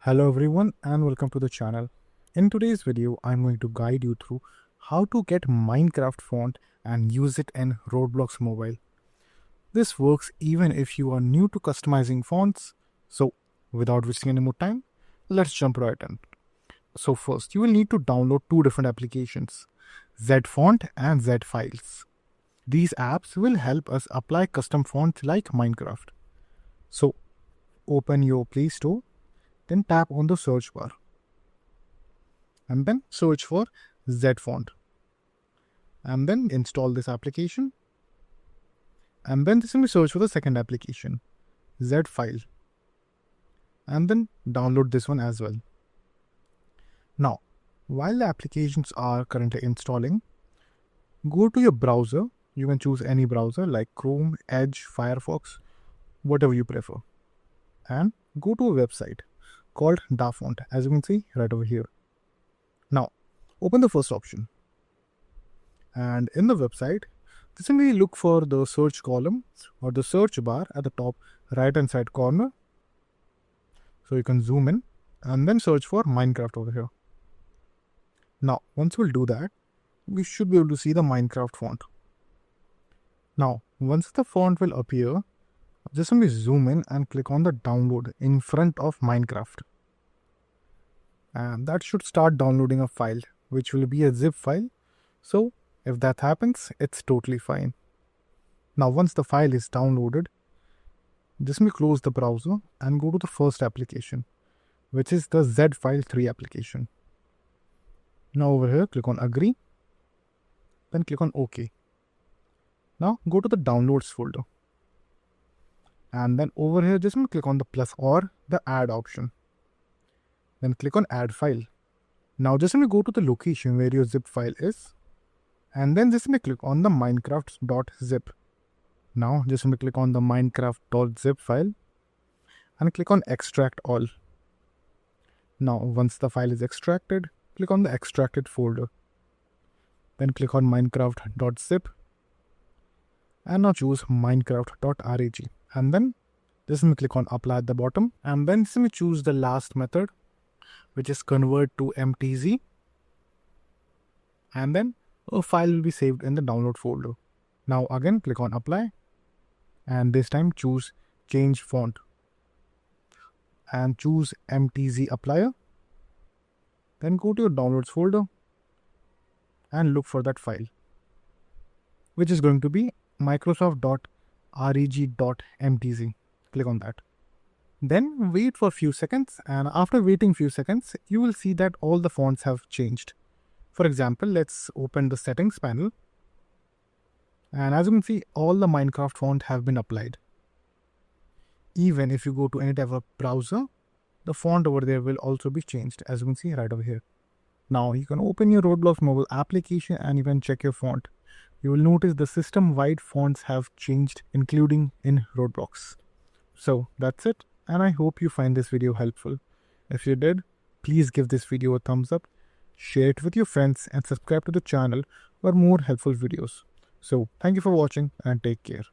Hello everyone and welcome to the channel. In today's video, I'm going to guide you through how to get Minecraft font and use it in Roblox mobile. This works even if you are new to customizing fonts. So without wasting any more time, let's jump right in. So first, you will need to download two different applications, ZFont and ZFiles. These apps will help us apply custom fonts like Minecraft. So open your Play Store, then tap on the search bar and then search for ZFont and then install this application, and then simply search for the second application, ZFile, and then download this one as well. Now, while the applications are currently installing, go to your browser. You can choose any browser like Chrome, Edge, Firefox, whatever you prefer, and go to a website called DaFont, as you can see right over here. Now, open the first option, and in the website, simply look for the search column or the search bar at the top right hand side corner. So you can zoom in and then search for Minecraft over here. Now, once we'll do that, we should be able to see the Minecraft font. Now, once the font will appear, just simply zoom in and click on the download in front of Minecraft. And that should start downloading a file, which will be a zip file. So if that happens, it's totally fine. Now, once the file is downloaded, just simply close the browser and go to the first application, which is the ZFile 3 application. Now over here, click on Agree, then click on OK. Now go to the Downloads folder. And then over here, just click on the plus or the add option. Then click on add file. Now just go to the location where your zip file is. And then just click on the minecraft.zip. Now just click on the minecraft.zip file and click on extract all. Now once the file is extracted, click on the extracted folder. Then click on minecraft.zip. And now choose minecraft.reg. And then just click on apply at the bottom, and then simply choose the last method, which is convert to mtz, and then a file will be saved in the download folder. Now again click on apply, and this time choose change font and choose mtz applier. Then go to your downloads folder and look for that file, which is going to be microsoft.reg.mtz. Click on that. Then wait for a few seconds, and after waiting few seconds, you will see that all the fonts have changed. For example, let's open the settings panel, and as you can see, all the Minecraft font have been applied. Even if you go to any type of browser, the font over there will also be changed, as you can see right over here. Now you can open your Roblox mobile application and you can check your font. You will notice the system-wide fonts have changed, including in Roblox. So that's it, and I hope you find this video helpful. If you did, please give this video a thumbs up, share it with your friends, and subscribe to the channel for more helpful videos. So thank you for watching and take care.